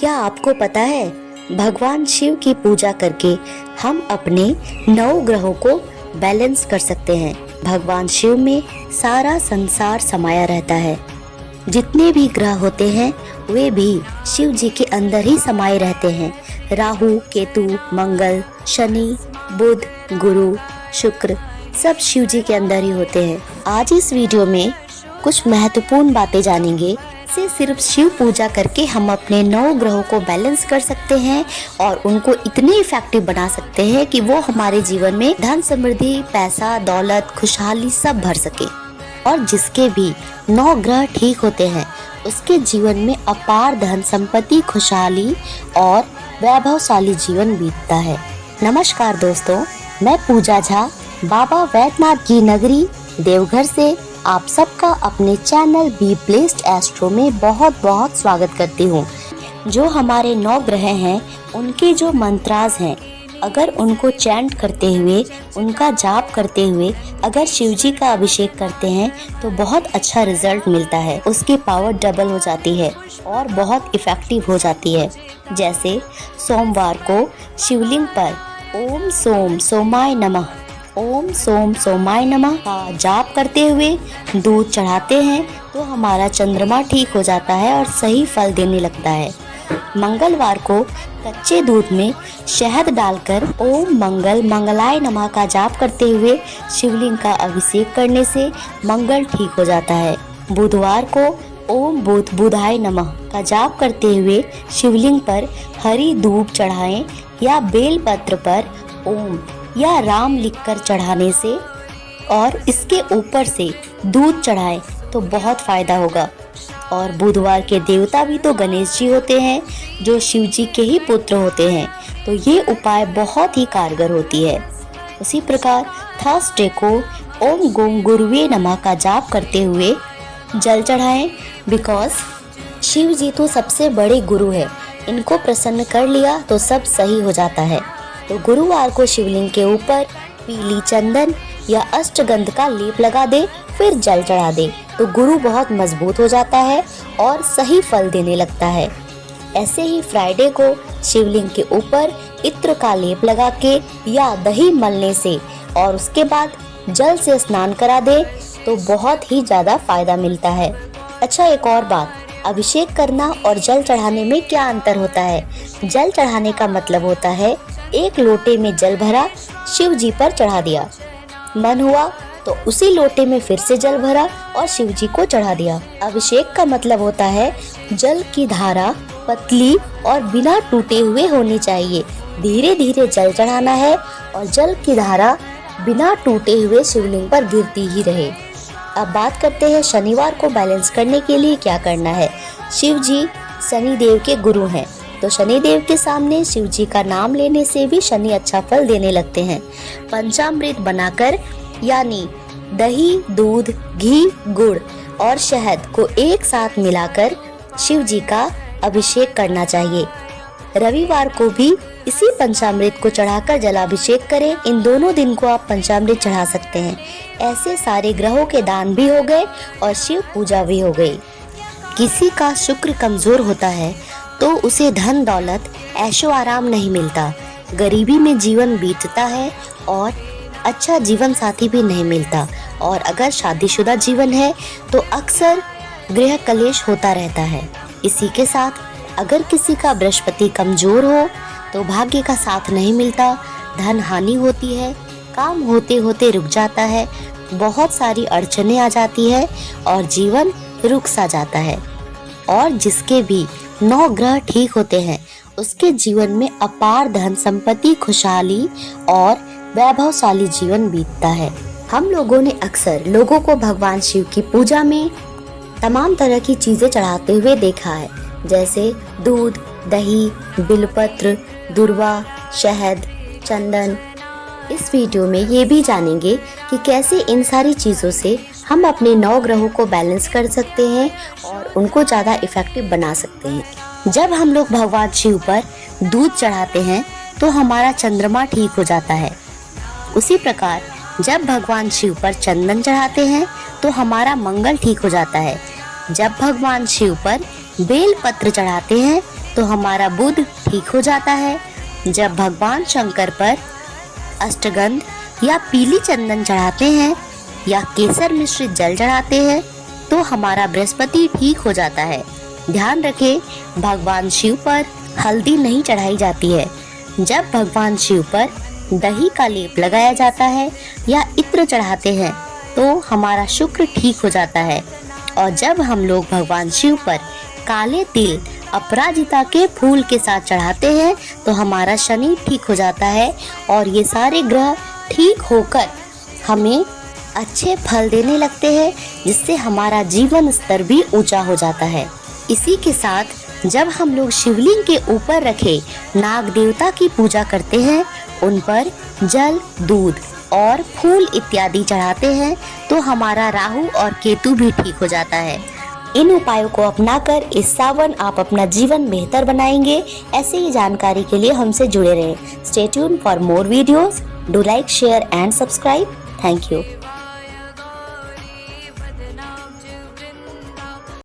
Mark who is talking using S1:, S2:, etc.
S1: क्या आपको पता है, भगवान शिव की पूजा करके हम अपने 9 ग्रहों को बैलेंस कर सकते हैं। भगवान शिव में सारा संसार समाया रहता है। जितने भी ग्रह होते हैं वे भी शिव जी के अंदर ही समाये रहते हैं। राहु, केतु, मंगल, शनि, बुध, गुरु, शुक्र सब शिव जी के अंदर ही होते हैं। आज इस वीडियो में कुछ महत्वपूर्ण बातें जानेंगे। से सिर्फ शिव पूजा करके हम अपने 9 ग्रहों को बैलेंस कर सकते हैं और उनको इतने इफेक्टिव बना सकते हैं कि वो हमारे जीवन में धन, समृद्धि, पैसा, दौलत, खुशहाली सब भर सके। और जिसके भी 9 ग्रह ठीक होते हैं उसके जीवन में अपार धन संपत्ति, खुशहाली और वैभवशाली जीवन बीतता है। नमस्कार दोस्तों, मैं पूजा झा बाबा वैद्यनाथ की नगरी देवघर से आप सबका अपने चैनल बी ब्लेस्ड एस्ट्रो में बहुत बहुत स्वागत करती हूँ। जो हमारे 9 ग्रह हैं उनके जो मंत्रास हैं, अगर उनको चैंट करते हुए, उनका जाप करते हुए अगर शिव जी का अभिषेक करते हैं तो बहुत अच्छा रिजल्ट मिलता है। उसकी पावर डबल हो जाती है और बहुत इफेक्टिव हो जाती है। जैसे सोमवार को शिवलिंग पर ओम सोम सोमाय नमः, ओम सोम सोमाय नमः का जाप करते हुए दूध चढ़ाते हैं तो हमारा चंद्रमा ठीक हो जाता है और सही फल देने लगता है। मंगलवार को कच्चे दूध में शहद डालकर ओम मंगल मंगलाय नमः का जाप करते हुए शिवलिंग का अभिषेक करने से मंगल ठीक हो जाता है। बुधवार को ओम बुध बुधाय नमः का जाप करते हुए शिवलिंग पर हरी धूप चढ़ाएं या बेल पत्र पर ओम या राम लिखकर चढ़ाने से और इसके ऊपर से दूध चढ़ाएं तो बहुत फायदा होगा। और बुधवार के देवता भी तो गणेश जी होते हैं जो शिव जी के ही पुत्र होते हैं, तो ये उपाय बहुत ही कारगर होती है। उसी प्रकार थर्सडे को ओम गोम गुरुवे नमः का जाप करते हुए जल चढ़ाएं, बिकॉज शिव जी तो सबसे बड़े गुरु है। इनको प्रसन्न कर लिया तो सब सही हो जाता है। तो गुरुवार को शिवलिंग के ऊपर पीली चंदन या अष्टगंध का लेप लगा दे, फिर जल चढ़ा दे तो गुरु बहुत मजबूत हो जाता है और सही फल देने लगता है। ऐसे ही फ्राइडे को शिवलिंग के ऊपर इत्र का लेप लगा के या दही मलने से और उसके बाद जल से स्नान करा दे तो बहुत ही ज्यादा फायदा मिलता है। अच्छा, एक और बात, अभिषेक करना और जल चढ़ाने में क्या अंतर होता है? जल चढ़ाने का मतलब होता है एक लोटे में जल भरा, शिव जी पर चढ़ा दिया, मन हुआ तो उसी लोटे में फिर से जल भरा और शिव जी को चढ़ा दिया। अभिषेक का मतलब होता है जल की धारा पतली और बिना टूटे हुए होनी चाहिए। धीरे धीरे जल चढ़ाना है और जल की धारा बिना टूटे हुए शिवलिंग पर गिरती ही रहे। अब बात करते हैं शनिवार को बैलेंस करने के लिए क्या करना है। शिव जी शनि देव के गुरु हैं, तो शनि देव के सामने शिव जी का नाम लेने से भी शनि अच्छा फल देने लगते हैं। पंचामृत बनाकर यानी दही, दूध, घी, गुड़ और शहद को एक साथ मिलाकर शिव जी का अभिषेक करना चाहिए। रविवार को भी इसी पंचामृत को चढ़ाकर जलाभिषेक करें। इन दोनों दिन को आप पंचामृत चढ़ा सकते हैं। ऐसे सारे ग्रहों के दान भी हो गए और शिव पूजा भी हो गई। किसी का शुक्र कमजोर होता है तो उसे धन दौलत ऐशो आराम नहीं मिलता, गरीबी में जीवन बीतता है और अच्छा जीवन साथी भी नहीं मिलता। और अगर शादीशुदा जीवन है तो अक्सर गृह कलेश होता रहता है। इसी के साथ अगर किसी का बृहस्पति कमजोर हो तो भाग्य का साथ नहीं मिलता, धन हानि होती है, काम होते होते रुक जाता है, बहुत सारी अड़चनें आ जाती है और जीवन रुक सा जाता है। और जिसके भी 9 ग्रह ठीक होते हैं उसके जीवन में अपार धन संपत्ति, खुशहाली और वैभवशाली जीवन बीतता है। हम लोगों ने अक्सर लोगों को भगवान शिव की पूजा में तमाम तरह की चीजें चढ़ाते हुए देखा है, जैसे दूध, दही, बिलपत्र, दुर्वा, शहद, चंदन। इस वीडियो में ये भी जानेंगे कि कैसे इन सारी चीजों से हम अपने 9 ग्रहों को बैलेंस कर सकते हैं और उनको ज़्यादा इफेक्टिव बना सकते हैं। जब हम लोग भगवान शिव पर दूध चढ़ाते हैं तो हमारा चंद्रमा ठीक हो जाता है। उसी प्रकार जब भगवान शिव पर चंदन चढ़ाते हैं तो हमारा मंगल ठीक हो जाता है। जब भगवान शिव पर बेल पत्र चढ़ाते हैं तो हमारा बुध ठीक हो जाता है। जब भगवान शंकर पर अष्टगंध या पीली चंदन चढ़ाते हैं या केसर मिश्रित जल चढ़ाते हैं तो हमारा बृहस्पति ठीक हो जाता है। ध्यान रखें, भगवान शिव पर हल्दी नहीं चढ़ाई जाती है। जब भगवान शिव पर दही का लेप लगाया जाता है या इत्र चढ़ाते हैं तो हमारा शुक्र ठीक हो जाता है। और जब हम लोग भगवान शिव पर काले तिल अपराजिता के फूल के साथ चढ़ाते हैं तो हमारा शनि ठीक हो जाता है और ये सारे ग्रह ठीक होकर हमें अच्छे फल देने लगते हैं, जिससे हमारा जीवन स्तर भी ऊंचा हो जाता है। इसी के साथ जब हम लोग शिवलिंग के ऊपर रखे नाग देवता की पूजा करते हैं, उन पर जल, दूध और फूल इत्यादि चढ़ाते हैं तो हमारा राहु और केतु भी ठीक हो जाता है। इन उपायों को अपनाकर इस सावन आप अपना जीवन बेहतर बनाएंगे। ऐसे ही जानकारी के लिए हमसे जुड़े रहें। Stay tuned for more videos. Do like, share and subscribe. Thank you.